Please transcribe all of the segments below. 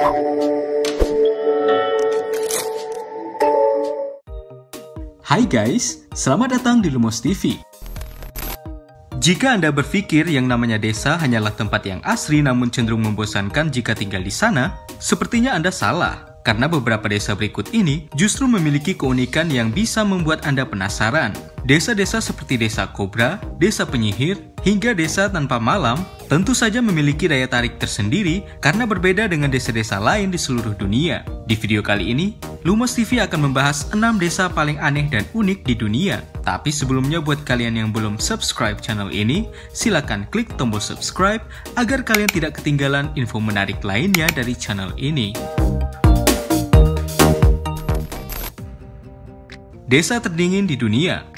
Hai guys, selamat datang di Lumos TV. Jika Anda berpikir yang namanya desa hanyalah tempat yang asri namun cenderung membosankan jika tinggal di sana, sepertinya Anda salah. Karena beberapa desa berikut ini justru memiliki keunikan yang bisa membuat Anda penasaran. Desa-desa seperti Desa Kobra, Desa Penyihir, hingga Desa Tanpa Malam tentu saja memiliki daya tarik tersendiri karena berbeda dengan desa-desa lain di seluruh dunia. Di video kali ini, Lumos TV akan membahas 6 desa paling aneh dan unik di dunia. Tapi sebelumnya buat kalian yang belum subscribe channel ini, silakan klik tombol subscribe agar kalian tidak ketinggalan info menarik lainnya dari channel ini. Desa terdingin di dunia.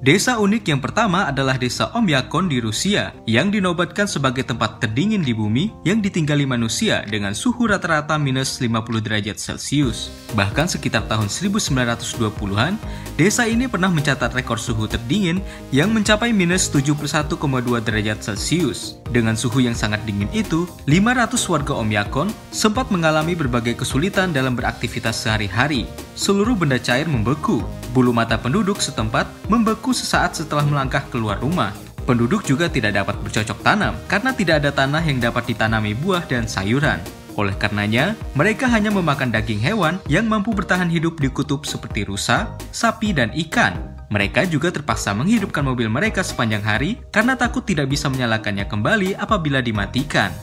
Desa unik yang pertama adalah Desa Omyakon di Rusia, yang dinobatkan sebagai tempat terdingin di bumi yang ditinggali manusia dengan suhu rata-rata minus 50 derajat Celcius. Bahkan sekitar tahun 1920-an, desa ini pernah mencatat rekor suhu terdingin yang mencapai minus 71,2 derajat Celcius. Dengan suhu yang sangat dingin itu, 500 warga Omyakon sempat mengalami berbagai kesulitan dalam beraktivitas sehari-hari. Seluruh benda cair membeku. Bulu mata penduduk setempat membeku sesaat setelah melangkah keluar rumah. Penduduk juga tidak dapat bercocok tanam karena tidak ada tanah yang dapat ditanami buah dan sayuran. Oleh karenanya, mereka hanya memakan daging hewan yang mampu bertahan hidup di kutub seperti rusa, sapi, dan ikan. Mereka juga terpaksa menghidupkan mobil mereka sepanjang hari karena takut tidak bisa menyalakannya kembali apabila dimatikan.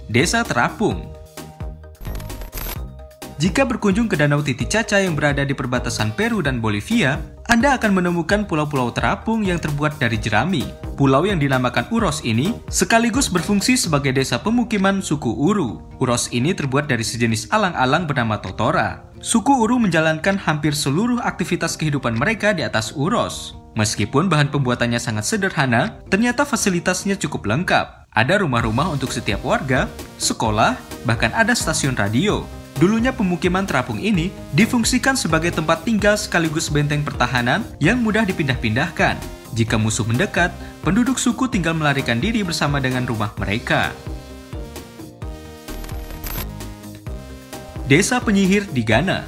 Desa Terapung. Jika berkunjung ke Danau Titicaca yang berada di perbatasan Peru dan Bolivia, Anda akan menemukan pulau-pulau terapung yang terbuat dari jerami. Pulau yang dinamakan Uros ini sekaligus berfungsi sebagai desa pemukiman suku Uru. Uros ini terbuat dari sejenis alang-alang bernama Totora. Suku Uru menjalankan hampir seluruh aktivitas kehidupan mereka di atas Uros. Meskipun bahan pembuatannya sangat sederhana, ternyata fasilitasnya cukup lengkap. Ada rumah-rumah untuk setiap warga, sekolah, bahkan ada stasiun radio. Dulunya pemukiman terapung ini difungsikan sebagai tempat tinggal sekaligus benteng pertahanan yang mudah dipindah-pindahkan. Jika musuh mendekat, penduduk suku tinggal melarikan diri bersama dengan rumah mereka. Desa Penyihir di Ghana.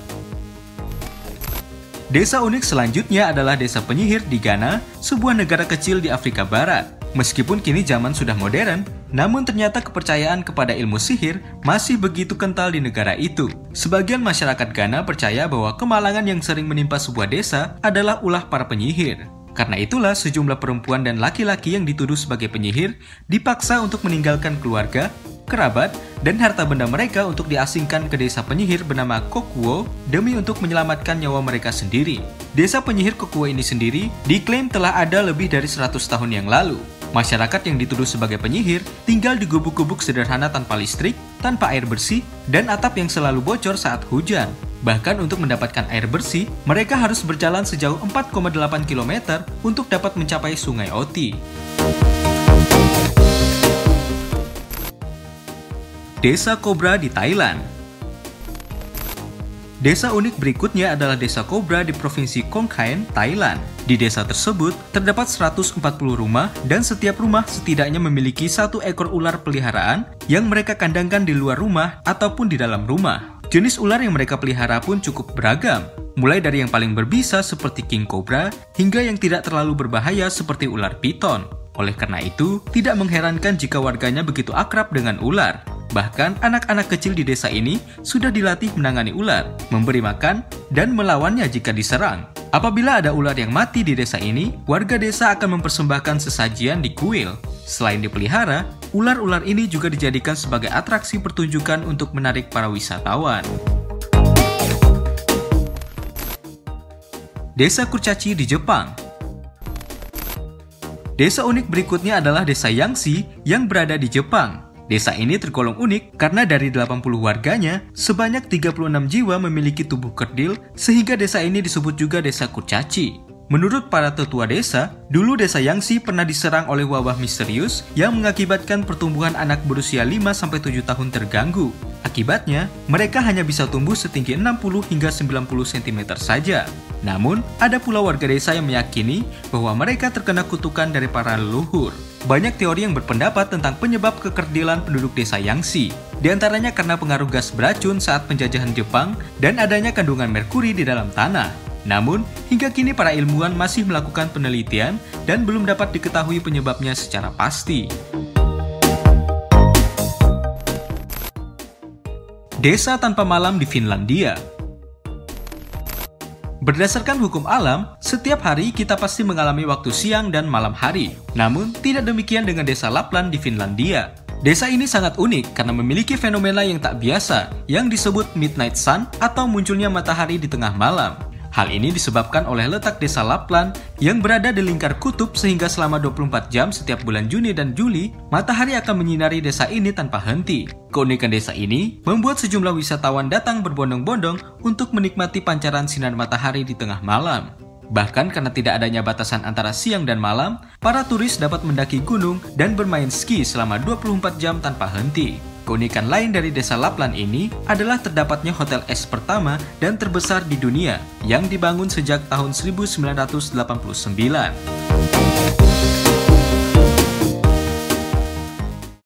Desa unik selanjutnya adalah Desa Penyihir di Ghana, sebuah negara kecil di Afrika Barat. Meskipun kini zaman sudah modern, namun ternyata kepercayaan kepada ilmu sihir masih begitu kental di negara itu. Sebagian masyarakat Ghana percaya bahwa kemalangan yang sering menimpa sebuah desa adalah ulah para penyihir. Karena itulah sejumlah perempuan dan laki-laki yang dituduh sebagai penyihir dipaksa untuk meninggalkan keluarga, kerabat, dan harta benda mereka untuk diasingkan ke desa penyihir bernama Kokuo demi untuk menyelamatkan nyawa mereka sendiri. Desa penyihir Kokuo ini sendiri diklaim telah ada lebih dari 100 tahun yang lalu. Masyarakat yang dituduh sebagai penyihir tinggal di gubuk-gubuk sederhana tanpa listrik, tanpa air bersih, dan atap yang selalu bocor saat hujan. Bahkan untuk mendapatkan air bersih, mereka harus berjalan sejauh 4,8 km untuk dapat mencapai Sungai Oti. Desa Kobra di Thailand. Desa unik berikutnya adalah Desa Kobra di Provinsi Khon Kaen, Thailand. Di desa tersebut, terdapat 140 rumah dan setiap rumah setidaknya memiliki 1 ekor ular peliharaan yang mereka kandangkan di luar rumah ataupun di dalam rumah. Jenis ular yang mereka pelihara pun cukup beragam, mulai dari yang paling berbisa seperti king cobra hingga yang tidak terlalu berbahaya seperti ular piton. Oleh karena itu, tidak mengherankan jika warganya begitu akrab dengan ular. Bahkan anak-anak kecil di desa ini sudah dilatih menangani ular, memberi makan, dan melawannya jika diserang. Apabila ada ular yang mati di desa ini, warga desa akan mempersembahkan sesajian di kuil. Selain dipelihara, ular-ular ini juga dijadikan sebagai atraksi pertunjukan untuk menarik para wisatawan. Desa Kurcaci di Jepang. Desa unik berikutnya adalah Desa Yangshi yang berada di Jepang. Desa ini tergolong unik karena dari 80 warganya, sebanyak 36 jiwa memiliki tubuh kerdil sehingga desa ini disebut juga Desa Kurcaci. Menurut para tetua desa, dulu desa Yangsi pernah diserang oleh wabah misterius yang mengakibatkan pertumbuhan anak berusia 5-7 tahun terganggu. Akibatnya, mereka hanya bisa tumbuh setinggi 60 hingga 90 cm saja. Namun, ada pula warga desa yang meyakini bahwa mereka terkena kutukan dari para leluhur. Banyak teori yang berpendapat tentang penyebab kekerdilan penduduk desa Yangsi. Di antaranya karena pengaruh gas beracun saat penjajahan Jepang dan adanya kandungan merkuri di dalam tanah. Namun, hingga kini para ilmuwan masih melakukan penelitian dan belum dapat diketahui penyebabnya secara pasti. Desa tanpa malam di Finlandia. Berdasarkan hukum alam, setiap hari kita pasti mengalami waktu siang dan malam hari. Namun, tidak demikian dengan desa Lapland di Finlandia. Desa ini sangat unik karena memiliki fenomena yang tak biasa, yang disebut midnight sun atau munculnya matahari di tengah malam. Hal ini disebabkan oleh letak desa Lapland yang berada di lingkar kutub sehingga selama 24 jam setiap bulan Juni dan Juli, matahari akan menyinari desa ini tanpa henti. Keunikan desa ini membuat sejumlah wisatawan datang berbondong-bondong untuk menikmati pancaran sinar matahari di tengah malam. Bahkan karena tidak adanya batasan antara siang dan malam, para turis dapat mendaki gunung dan bermain ski selama 24 jam tanpa henti. Keunikan lain dari desa Lapland ini adalah terdapatnya hotel es pertama dan terbesar di dunia yang dibangun sejak tahun 1989.